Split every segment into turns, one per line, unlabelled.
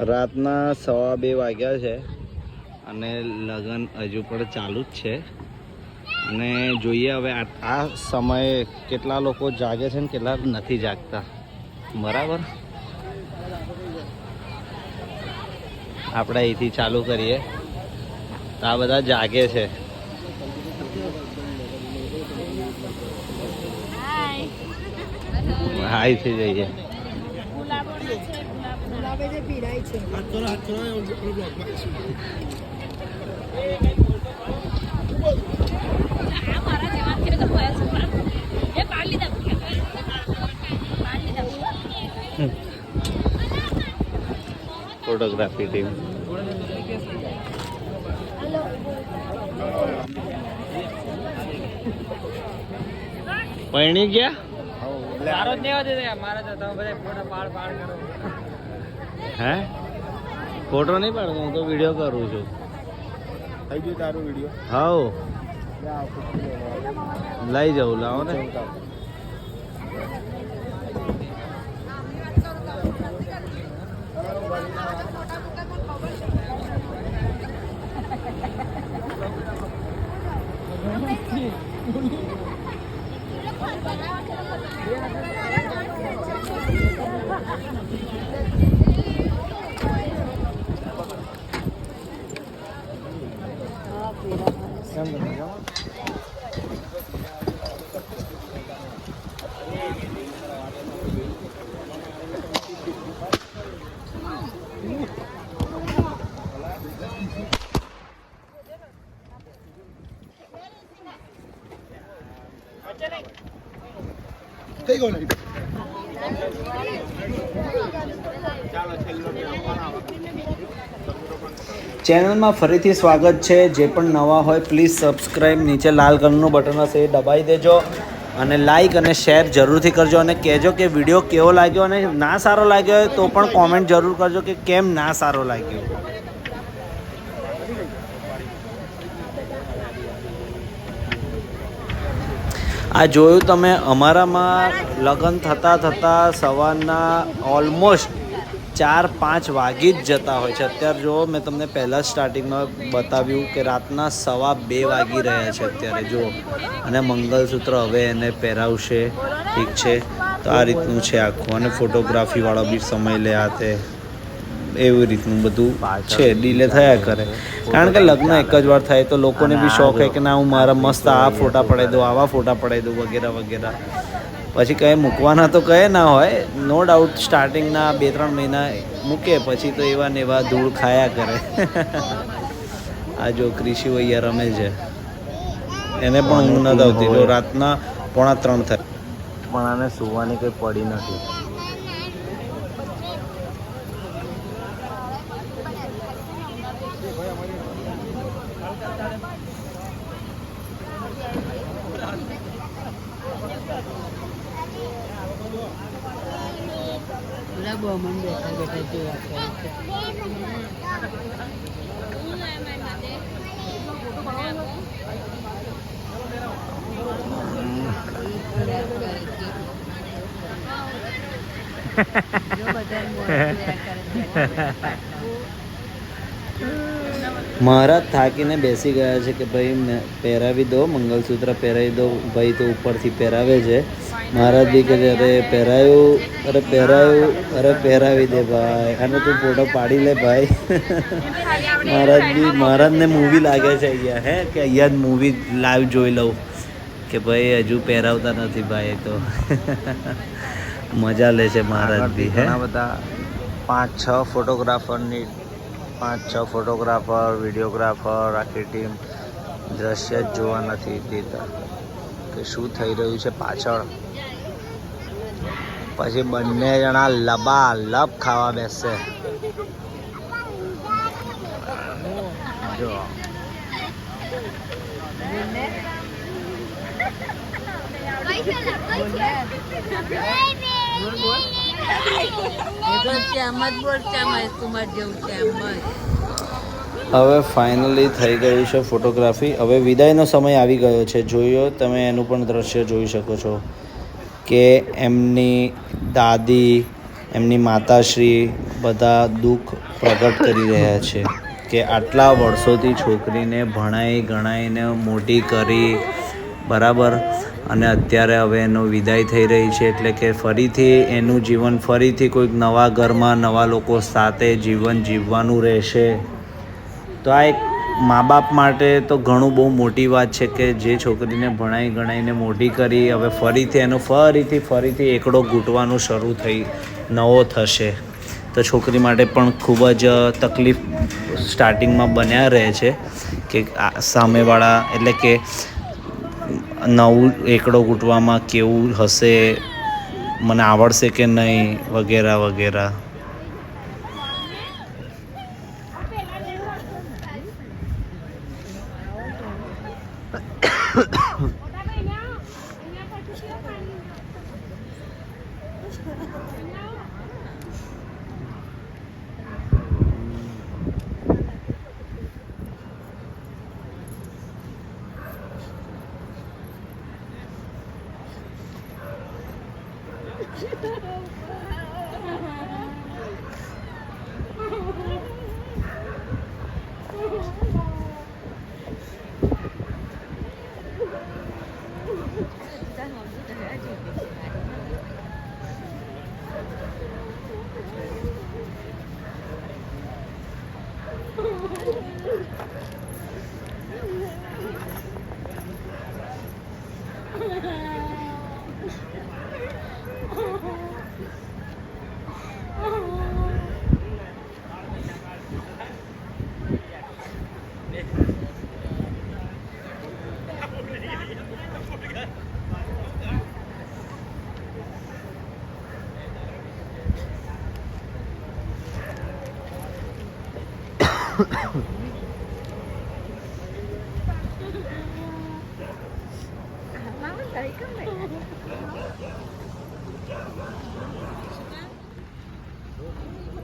રાતના 2:15 વાગ્યા છે અને લગ્ન હજુ પણ ચાલુ જ છે. અને જોઈએ હવે આ સમયે કેટલા લોકો જાગે છે ને કેટલા નથી જાગતા. બરાબર, આપણે અહીંથી ચાલુ કરીએ. આ બધા જાગે છે. હાઈ થી જઈએ. ફોટોગ્રાફી ટીમ પૈણી ગયા. હે ફોટો નહીં પાડતો, હું તો વિડીયો કરું છું.
થઈ ગયું તારું વિડીયો?
હાઉ લઈ જાઉં, લાવો ને. ચેનલમાં ફરીથી સ્વાગત છે. જે પણ નવા હોય પ્લીઝ સબસ્ક્રાઈબ, નીચે લાલ કલરનું બટન હશે એ દબાવી દેજો અને લાઈક અને શેર જરૂરથી કરજો. અને કહેજો કે વિડીયો કેવો લાગ્યો, અને ના સારો લાગ્યો હોય તો પણ કોમેન્ટ જરૂર કરજો કે કેમ ના સારો લાગ્યો. આ જોયું તમે, અમારામાં લગ્ન થતાં સવારના ઓલમોસ્ટ 4-5 વાગી જ જતા હોય છે. અત્યારે જો મેં તમને પહેલાં જ સ્ટાર્ટિંગમાં બતાવ્યું કે રાતના 2:15 વાગી રહ્યા છે અત્યારે જુઓ. અને મંગલસૂત્ર હવે એને પહેરાવશે. ઠીક છે, તો આ રીતનું છે આખું. અને ફોટોગ્રાફીવાળો બી સમય લે આ તે એવી રીતનું બધું છે. ડીલે થયા કરે કારણ કે લગ્ન એક જ વાર થાય તો લોકોને બી શોખ હોય કે ના હું મારા મસ્ત આ ફોટા પડાવી દઉં, આવા ફોટા પડાવી દઉં વગેરે વગેરે. પછી કંઈ મૂકવાના તો કંઈ ના હોય, નો ડાઉટ. સ્ટાર્ટિંગના 2-3 મહિના મૂકે, પછી તો એવા ને એવા ધૂળ ખાયા કરે. આ જો ક્રિશી વૈયા રમે છે, એને પણ ઊંઘ નથી આવતી. જો રાતના 2:45 થાય પણ આને સુવાની કંઈ પડી નથી. મહારાજ થાકીને બેસી ગયા છે કે ભાઈ પહેરાવી દો, મંગલસૂત્ર પહેરાવી દો. ભાઈ તો ઉપરથી પહેરાવે છે. મહારાજ બી કે અરે પહેરાયું, અરે પહેરાયું, અરે પહેરાવી દે ભાઈ, આનો તું ફોટો પાડી લે ભાઈ. મહારાજને મૂવી લાગે છે અહીંયા, હે કે અહીંયા જ મૂવી લાઈવ જોઈ લઉં કે ભાઈ હજુ પહેરાવતા નથી ભાઈ. તો મજા લે છે મહારાજ બી. ઘણા બધા 5-6 ફોટોગ્રાફરની 5-6 ફોટોગ્રાફર, વિડીયોગ્રાફર, આખી ટીમ દ્રશ્ય જ જોવા નથી દેતા કે શું થઈ રહ્યું છે પાછળ. પછી બંને જણા લબાલબ ખાવા બેસશે. જો હવે ફાઇનલી થઈ ગયું છે ફોટોગ્રાફી. હવે વિદાયનો સમય આવી ગયો છે. જોયો તમે, એનું પણ દ્રશ્ય જોઈ શકો છો કે એમની દાદી એમની માતાશ્રી બધા દુઃખ પ્રગટ કરી રહ્યા છે કે આટલા વર્ષોથી છોકરીને ભણાઈ ગણાઈને મોટી કરી, બરાબર, અને અત્યારે હવે એનો વિદાય થઈ રહી છે. એટલે કે ફરીથી એનું જીવન ફરીથી કોઈક નવા ઘરમાં નવા લોકો સાથે જીવન જીવવાનું રહેશે. તો આ એક મા બાપ માટે તો ઘણું બહુ મોટી વાત છે કે જે છોકરીને ભણાઈ ગણાઈને મોટી કરી, હવે ફરીથી એનો ફરીથી એકડો ઘૂંટવાનું શરૂ નવો થશે. તો છોકરી માટે પણ ખૂબ જ તકલીફ સ્ટાર્ટિંગમાં બન્યા રહે છે કે સામેવાળા, એટલે કે નવું એકડો ઘૂંટવામાં કેવું હશે, મને આવડશે કે નહીં, વગેરે વગેરે.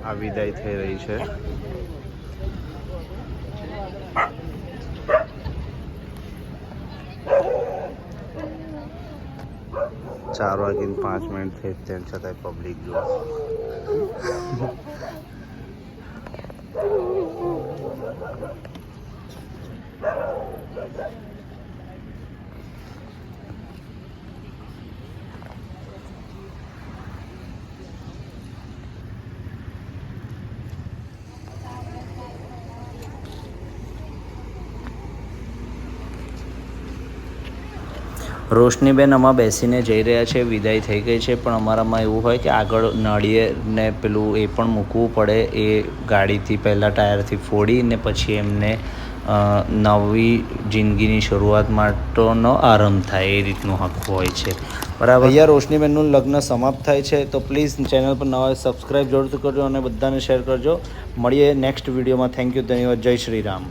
આ વિદાય થઈ રહી છે. 4:05 થઈ, તેમ છતાંય પબ્લિક જો. રોશનીબેન આમાં બેસીને જઈ રહ્યા છે, વિદાય થઈ ગઈ છે, પણ અમારામાં એવું હોય કે આગળ નળિયેને પેલું એ પણ મૂકવું પડે. એ ગાડીથી પહેલાં ટાયરથી ફોડીને પછી એમને નવી જિંદગીની શરૂઆત માટેનો આરંભ થાય, એ રીતનું હક હોય છે, બરાબર. અહીંયા રોશનીબેનનું લગ્ન સમાપ્ત થાય છે. તો પ્લીઝ ચેનલ પર નવા સબસ્ક્રાઈબ જરૂરથી કરજો અને બધાને શેર કરજો. મળીએ નેક્સ્ટ વિડીયોમાં. થેન્ક યુ, ધન્યવાદ, જય શ્રી રામ.